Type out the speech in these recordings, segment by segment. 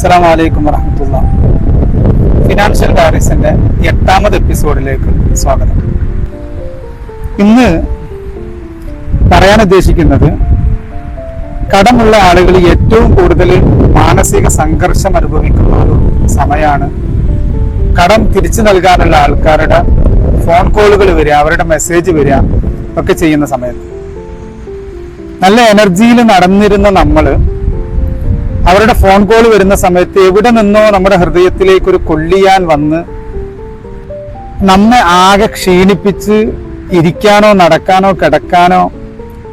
അസ്സലാമു അലൈക്കും വറഹ്മത്തുള്ളാഹി. ഫിനാൻഷ്യൽ ഡയറീസിന്റെ 8ാമത് എപ്പിസോഡിലേക്ക് സ്വാഗതം. ഇന്ന് പറയാൻ ഉദ്ദേശിക്കുന്നത് കടമുള്ള ആളുകൾ ഏറ്റവും കൂടുതൽ മാനസിക സംഘർഷം അനുഭവിക്കുന്ന ഒരു സമയമാണ്. കടം തിരിച്ചു നൽകാനുള്ള ആൾക്കാരുടെ ഫോൺ കോളുകൾ വരിക, അവരുടെ മെസ്സേജ് വരിക ഒക്കെ ചെയ്യുന്ന സമയത്ത് നല്ല എനർജിയിൽ നടന്നിരുന്ന നമ്മള് അവരുടെ ഫോൺ കോൾ വരുന്ന സമയത്ത് എവിടെ നിന്നോ നമ്മുടെ ഹൃദയത്തിലേക്ക് ഒരു കൊള്ളിയാൻ വന്ന് നമ്മെ ആകെ ക്ഷീണിപ്പിച്ച് ഇരിക്കാനോ നടക്കാനോ കിടക്കാനോ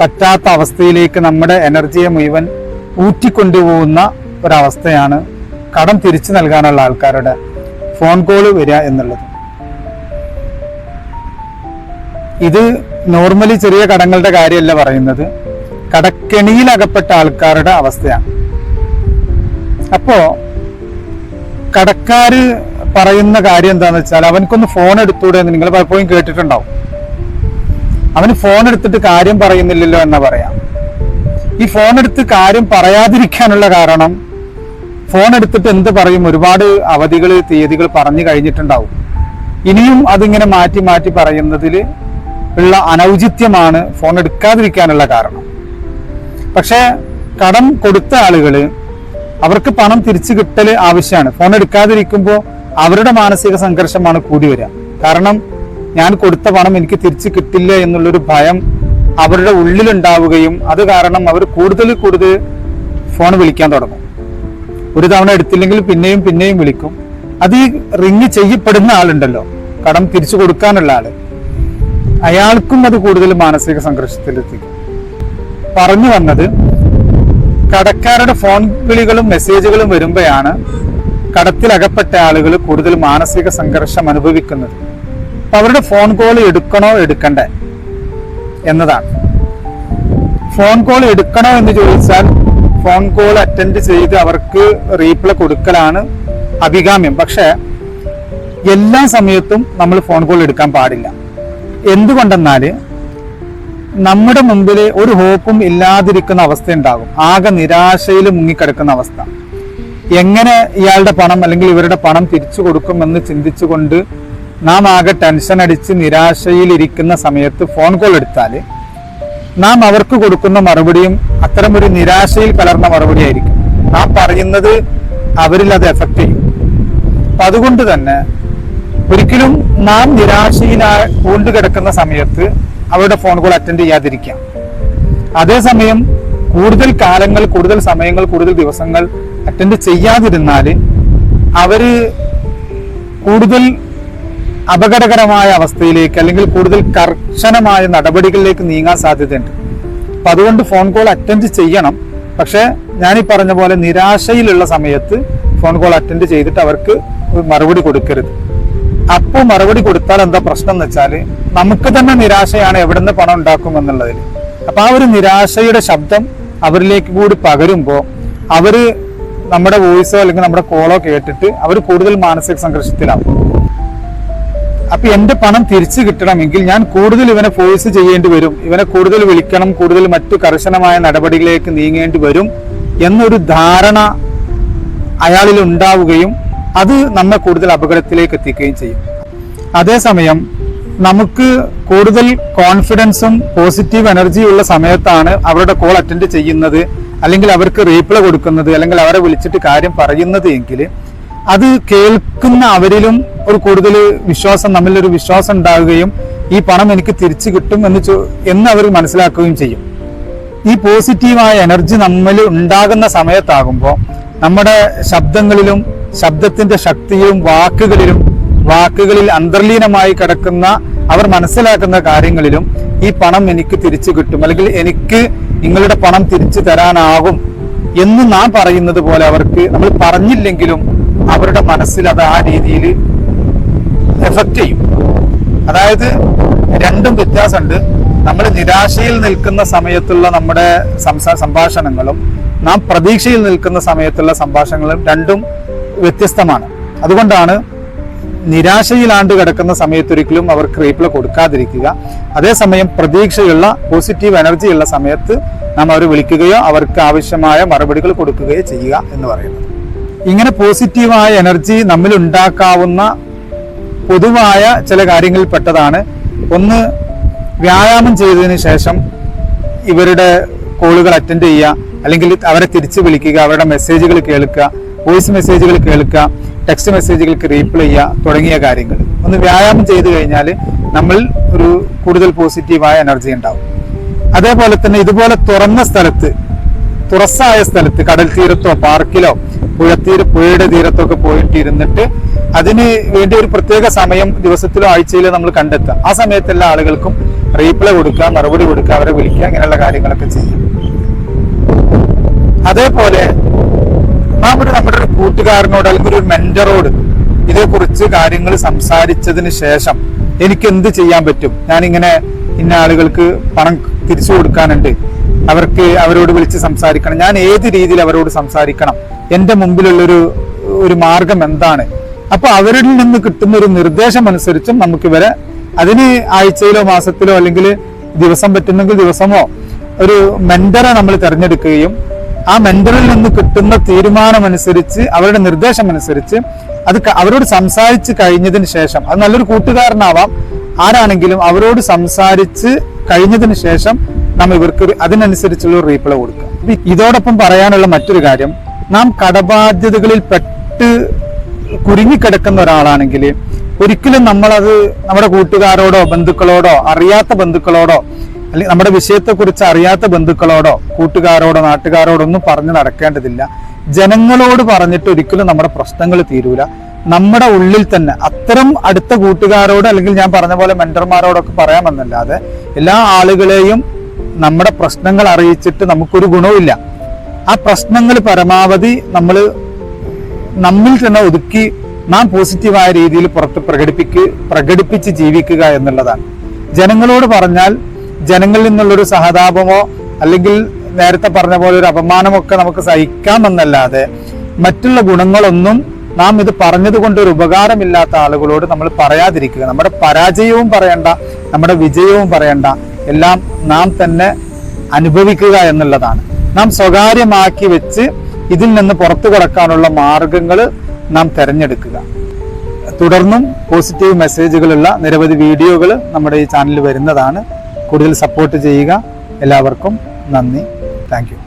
പറ്റാത്ത അവസ്ഥയിലേക്ക് നമ്മുടെ എനർജിയെ മുഴുവൻ ഊറ്റിക്കൊണ്ടുപോകുന്ന ഒരവസ്ഥയാണ് കടം തിരിച്ചു നൽകാനുള്ള ആൾക്കാരുടെ ഫോൺ കോൾ വരിക എന്നുള്ളത്. ഇത് നോർമലി ചെറിയ കടങ്ങളുടെ കാര്യമല്ല പറയുന്നത്, കടക്കെണിയിലകപ്പെട്ട ആൾക്കാരുടെ അവസ്ഥയാണ്. അപ്പോ കടക്കാര് പറയുന്ന കാര്യം എന്താന്ന് വെച്ചാൽ, അവനക്കൊന്ന് ഫോൺ എടുത്തൂടെ എന്ന് നിങ്ങൾ പലപ്പോഴും കേട്ടിട്ടുണ്ടാവും. അവന് ഫോൺ എടുത്തിട്ട് കാര്യം പറയുന്നില്ലല്ലോ എന്നാ പറയാം. ഈ ഫോൺ എടുത്ത് കാര്യം പറയാതിരിക്കാനുള്ള കാരണം, ഫോൺ എടുത്തിട്ട് എന്ത് പറയും, ഒരുപാട് അവധികൾ തീയതികൾ പറഞ്ഞു കഴിഞ്ഞിട്ടുണ്ടാവും. ഇനിയും അതിങ്ങനെ മാറ്റി മാറ്റി പറയുന്നതിൽ ഉള്ള അനൗചിത്യമാണ് ഫോൺ എടുക്കാതിരിക്കാനുള്ള കാരണം. പക്ഷെ കടം കൊടുത്ത ആളുകള് അവർക്ക് പണം തിരിച്ചു കിട്ടൽ ആവശ്യമാണ്. ഫോൺ എടുക്കാതിരിക്കുമ്പോൾ അവരുടെ മാനസിക സംഘർഷമാണ് കൂടി വരിക. കാരണം ഞാൻ കൊടുത്ത പണം എനിക്ക് തിരിച്ചു കിട്ടില്ല എന്നുള്ളൊരു ഭയം അവരുടെ ഉള്ളിലുണ്ടാവുകയും അത് കാരണം അവർ കൂടുതൽ ഫോൺ വിളിക്കാൻ തുടങ്ങും. ഒരു തവണ എടുത്തില്ലെങ്കിൽ പിന്നെയും പിന്നെയും വിളിക്കും. അത് ഈ റിങ് ചെയ്യപ്പെടുന്ന ആളുണ്ടല്ലോ, കടം തിരിച്ചു കൊടുക്കാനുള്ള ആള്, അയാൾക്കും അത് കൂടുതൽ മാനസിക സംഘർഷത്തിലെത്തിക്കും. പറഞ്ഞു വന്നത്, കടക്കാരുടെ ഫോൺ വിളികളും മെസ്സേജുകളും വരുമ്പോഴാണ് കടത്തിലകപ്പെട്ട ആളുകൾ കൂടുതൽ മാനസിക സംഘർഷം അനുഭവിക്കുന്നത്. അപ്പൊ അവരുടെ ഫോൺ കോൾ എടുക്കണോ എടുക്കണ്ടേ എന്നതാണ്. ഫോൺ കോൾ എടുക്കണോ എന്ന് ചോദിച്ചാൽ ഫോൺ കോൾ അറ്റൻഡ് ചെയ്ത് അവർക്ക് റീപ്ലൈ കൊടുക്കലാണ് അഭികാമ്യം. പക്ഷെ എല്ലാ സമയത്തും നമ്മൾ ഫോൺ കോൾ എടുക്കാൻ പാടില്ല. എന്തുകൊണ്ടെന്നാല് നമ്മുടെ മുമ്പിൽ ഒരു ഹോപ്പും ഇല്ലാതിരിക്കുന്ന അവസ്ഥ ഉണ്ടാകും. ആകെ നിരാശയിൽ മുങ്ങിക്കിടക്കുന്ന അവസ്ഥ. എങ്ങനെ ഇയാളുടെ പണം അല്ലെങ്കിൽ ഇവരുടെ പണം തിരിച്ചു കൊടുക്കുമെന്ന് ചിന്തിച്ചുകൊണ്ട് നാം ആകെ ടെൻഷൻ അടിച്ച് നിരാശയിലിരിക്കുന്ന സമയത്ത് ഫോൺ കോൾ എടുത്താൽ നാം അവർക്ക് കൊടുക്കുന്ന മറുപടിയും അത്തരം ഒരു നിരാശയിൽ കലർന്ന മറുപടി ആയിരിക്കും. നാം പറയുന്നത് അവരിൽ അത് എഫക്ട് ചെയ്യും. അപ്പൊ അതുകൊണ്ട് തന്നെ ഒരിക്കലും നാം നിരാശയിലായി പൂണ്ടുകിടക്കുന്ന സമയത്ത് അവരുടെ ഫോൺ കോൾ അറ്റൻഡ് ചെയ്യാതിരിക്കാം. അതേസമയം കൂടുതൽ കാലങ്ങൾ, കൂടുതൽ സമയങ്ങൾ, കൂടുതൽ ദിവസങ്ങൾ അറ്റൻഡ് ചെയ്യാതിരുന്നാല് അവര് കൂടുതൽ അപകടകരമായ അവസ്ഥയിലേക്ക് അല്ലെങ്കിൽ കൂടുതൽ കർശനമായ നടപടികളിലേക്ക് നീങ്ങാൻ സാധ്യതയുണ്ട്. അപ്പൊ അതുകൊണ്ട് ഫോൺ കോൾ അറ്റൻഡ് ചെയ്യണം. പക്ഷെ ഞാനീ പറഞ്ഞ പോലെ നിരാശയിലുള്ള സമയത്ത് ഫോൺ കോൾ അറ്റൻഡ് ചെയ്തിട്ട് അവർക്ക് മറുപടി കൊടുക്കരുത്. അപ്പോൾ മറുപടി കൊടുത്താൽ എന്താ പ്രശ്നം എന്ന് വെച്ചാല് നമുക്ക് തന്നെ നിരാശയാണ് എവിടുന്ന് പണം ഉണ്ടാക്കും എന്നുള്ളതിൽ. അപ്പൊ ആ ഒരു നിരാശയുടെ ശബ്ദം അവരിലേക്ക് കൂടി പകരുമ്പോ അവര് നമ്മുടെ വോയിസോ അല്ലെങ്കിൽ നമ്മുടെ കോളോ കേട്ടിട്ട് അവർ കൂടുതൽ മാനസിക സംഘർഷത്തിലാവും. അപ്പൊ എന്റെ പണം തിരിച്ചു കിട്ടണമെങ്കിൽ ഞാൻ കൂടുതൽ ഇവനെ ഫോഴ്സ് ചെയ്യേണ്ടി വരും, ഇവനെ കൂടുതൽ വിളിക്കണം, കൂടുതൽ മറ്റു കർശനമായ നടപടികളിലേക്ക് നീങ്ങേണ്ടി വരും എന്നൊരു ധാരണ അയാളിൽ ഉണ്ടാവുകയും അത് നമ്മെ കൂടുതൽ അപകടത്തിലേക്ക് എത്തിക്കുകയും ചെയ്യും. അതേസമയം നമുക്ക് കൂടുതൽ കോൺഫിഡൻസും പോസിറ്റീവ് എനർജിയും ഉള്ള സമയത്താണ് അവരുടെ കോൾ അറ്റൻഡ് ചെയ്യുന്നത്, അല്ലെങ്കിൽ അവർക്ക് റീപ്ലൈ കൊടുക്കുന്നത്, അല്ലെങ്കിൽ അവരെ വിളിച്ചിട്ട് കാര്യം പറയുന്നത് എങ്കിൽ അത് കേൾക്കുന്ന അവരിലും ഒരു കൂടുതൽ വിശ്വാസം, നമ്മളിലൊരു വിശ്വാസം ഉണ്ടാവുകയും ഈ പണം എനിക്ക് തിരിച്ചു കിട്ടും എന്ന് അവർ മനസ്സിലാക്കുകയും ചെയ്യും. ഈ പോസിറ്റീവായ എനർജി നമ്മളിൽ ഉണ്ടാകുന്ന സമയത്താകുമ്പോൾ നമ്മുടെ ശബ്ദങ്ങളിലും ശബ്ദത്തിന്റെ ശക്തിയിലും വാക്കുകളിൽ അന്തർലീനമായി കിടക്കുന്ന അവർ മനസ്സിലാക്കുന്ന കാര്യങ്ങളിലും ഈ പണം എനിക്ക് തിരിച്ചു കിട്ടും, അല്ലെങ്കിൽ എനിക്ക് നിങ്ങളുടെ പണം തിരിച്ചു തരാനാകും എന്ന് നാം പറയുന്നത് പോലെ അവർക്ക് നമ്മൾ പറഞ്ഞില്ലെങ്കിലും അവരുടെ മനസ്സിൽ അത് ആ രീതിയിൽ എഫക്റ്റ് ചെയ്യും. അതായത് രണ്ടും വ്യത്യാസമുണ്ട്. നമ്മൾ നിരാശയിൽ നിൽക്കുന്ന സമയത്തുള്ള നമ്മുടെ സംഭാഷണങ്ങളും നാം പ്രതീക്ഷയിൽ നിൽക്കുന്ന സമയത്തുള്ള സംഭാഷണങ്ങളും രണ്ടും വ്യത്യസ്തമാണ്. അതുകൊണ്ടാണ് നിരാശയിലാണ്ട് കിടക്കുന്ന സമയത്തൊരിക്കലും അവർക്ക് റീപ്ലൈ കൊടുക്കാതിരിക്കുക. അതേസമയം പ്രതീക്ഷയുള്ള പോസിറ്റീവ് എനർജിയുള്ള സമയത്ത് നാം അവരെ വിളിക്കുകയോ അവർക്ക് ആവശ്യമായ മറുപടികൾ കൊടുക്കുകയോ ചെയ്യുക എന്ന് പറയുന്നത്. ഇങ്ങനെ പോസിറ്റീവായ എനർജി നമ്മിൽ ഉണ്ടാക്കാവുന്ന പൊതുവായ ചില കാര്യങ്ങളിൽ പെട്ടതാണ്. ഒന്ന്, വ്യായാമം ചെയ്തതിന് ശേഷം ഇവരുടെ കോളുകൾ അറ്റൻഡ് ചെയ്യുക, അല്ലെങ്കിൽ അവരെ തിരിച്ചു വിളിക്കുക, അവരുടെ മെസ്സേജുകൾ കേൾക്കുക, വോയിസ് മെസ്സേജുകൾ കേൾക്കുക, ടെക്സ്റ്റ് മെസ്സേജുകൾക്ക് റീപ്ലൈ ചെയ്യുക തുടങ്ങിയ കാര്യങ്ങൾ. ഒന്ന് വ്യായാമം ചെയ്തു കഴിഞ്ഞാൽ നമ്മൾ ഒരു കൂടുതൽ പോസിറ്റീവായ എനർജി ഉണ്ടാവും. അതേപോലെ തന്നെ ഇതുപോലെ തുറസ്സായ സ്ഥലത്ത് കടൽ തീരത്തോ പാർക്കിലോ പുഴയുടെ തീരത്തോ ഒക്കെ പോയിട്ട് ഇരുന്നിട്ട് അതിന് വേണ്ടി ഒരു പ്രത്യേക സമയം ദിവസത്തിലോ ആഴ്ചയിലോ നമ്മൾ കണ്ടെത്തുക. ആ സമയത്ത് എല്ലാ ആളുകൾക്കും റീപ്ലൈ കൊടുക്കുക, മറുപടി കൊടുക്കുക, അവരെ വിളിക്കുക, ഇങ്ങനെയുള്ള കാര്യങ്ങളൊക്കെ ചെയ്യാം. അതേപോലെ നമ്മുടെ ഒരു കൂട്ടുകാരനോട് അല്ലെങ്കിൽ ഒരു മെന്ററോട് ഇതേക്കുറിച്ച് കാര്യങ്ങൾ സംസാരിച്ചതിന് ശേഷം എനിക്ക് എന്ത് ചെയ്യാൻ പറ്റും, ഞാനിങ്ങനെ ഇന്ന ആളുകൾക്ക് പണം തിരിച്ചു കൊടുക്കാനുണ്ട്, അവരോട് വിളിച്ച് സംസാരിക്കണം, ഞാൻ ഏത് രീതിയിൽ അവരോട് സംസാരിക്കണം, എന്റെ മുമ്പിലുള്ളൊരു മാർഗം എന്താണ്. അപ്പൊ അവരിൽ നിന്ന് കിട്ടുന്ന ഒരു നിർദ്ദേശം അനുസരിച്ചും നമുക്കിവരെ അതിന് ആഴ്ചയിലോ മാസത്തിലോ അല്ലെങ്കിൽ ദിവസം പറ്റുന്നെങ്കിൽ ദിവസമോ ഒരു മെന്ററെ നമ്മൾ തിരഞ്ഞെടുക്കുകയും ആ മെന്ററിൽ നിന്ന് കിട്ടുന്ന തീരുമാനമനുസരിച്ച് അവരുടെ നിർദ്ദേശം അനുസരിച്ച് അവരോട് സംസാരിച്ച് കഴിഞ്ഞതിന് ശേഷം, അത് നല്ലൊരു കൂട്ടുകാരനാവാം, ആരാണെങ്കിലും അവരോട് സംസാരിച്ച് കഴിഞ്ഞതിന് ശേഷം നാം ഇവർക്ക് അതിനനുസരിച്ചുള്ള റീപ്ലൈ കൊടുക്കുക. ഇതോടൊപ്പം പറയാനുള്ള മറ്റൊരു കാര്യം, നാം കടബാധ്യതകളിൽ പെട്ട് കുരുങ്ങിക്കിടക്കുന്ന ഒരാളാണെങ്കിൽ ഒരിക്കലും നമ്മളത് നമ്മുടെ കൂട്ടുകാരോടോ ബന്ധുക്കളോടോ അറിയാത്ത ബന്ധുക്കളോടോ അല്ലെങ്കിൽ നമ്മുടെ വിഷയത്തെക്കുറിച്ച് അറിയാത്ത ബന്ധുക്കളോടോ കൂട്ടുകാരോടോ നാട്ടുകാരോടോ ഒന്നും പറഞ്ഞു നടക്കേണ്ടതില്ല. ജനങ്ങളോട് പറഞ്ഞിട്ട് ഒരിക്കലും നമ്മുടെ പ്രശ്നങ്ങൾ തീരൂല. നമ്മുടെ ഉള്ളിൽ തന്നെ അത്തരം അടുത്ത കൂട്ടുകാരോട് അല്ലെങ്കിൽ ഞാൻ പറഞ്ഞ പോലെ മെന്റർമാരോടൊക്കെ പറയാമെന്നല്ലാതെ എല്ലാ ആളുകളെയും നമ്മുടെ പ്രശ്നങ്ങൾ അറിയിച്ചിട്ട് നമുക്കൊരു ഗുണവുമില്ല. ആ പ്രശ്നങ്ങൾ പരമാവധി നമ്മിൽ തന്നെ ഒതുക്കി നാം പോസിറ്റീവായ രീതിയിൽ പുറത്ത് പ്രകടിപ്പിച്ച് ജീവിക്കുക എന്നുള്ളതാണ്. ജനങ്ങളോട് പറഞ്ഞാൽ ജനങ്ങളിൽ നിന്നുള്ളൊരു സഹതാപമോ അല്ലെങ്കിൽ നേരത്തെ പറഞ്ഞ പോലെ ഒരു അപമാനമൊക്കെ നമുക്ക് സഹിക്കാമെന്നല്ലാതെ മറ്റുള്ള ഗുണങ്ങളൊന്നും നാം ഇത് പറഞ്ഞത് കൊണ്ട് ഒരു ഉപകാരമില്ലാത്ത ആളുകളോട് നമ്മൾ പറയാതിരിക്കുക. നമ്മുടെ പരാജയവും പറയണ്ട, നമ്മുടെ വിജയവും പറയണ്ട, എല്ലാം നാം തന്നെ അനുഭവിക്കുക എന്നുള്ളതാണ്. നാം സ്വകാര്യമാക്കി വെച്ച് ഇതിൽ നിന്ന് പുറത്തു കടക്കാനുള്ള മാർഗങ്ങൾ നാം തിരഞ്ഞെടുക്കുക. തുടർന്നും പോസിറ്റീവ് മെസ്സേജുകളുള്ള നിരവധി വീഡിയോകൾ നമ്മുടെ ഈ ചാനലിൽ വരുന്നതാണ്. കൂടുതൽ സപ്പോർട്ട് ചെയ്യുക. എല്ലാവർക്കും നന്ദി. Thank you.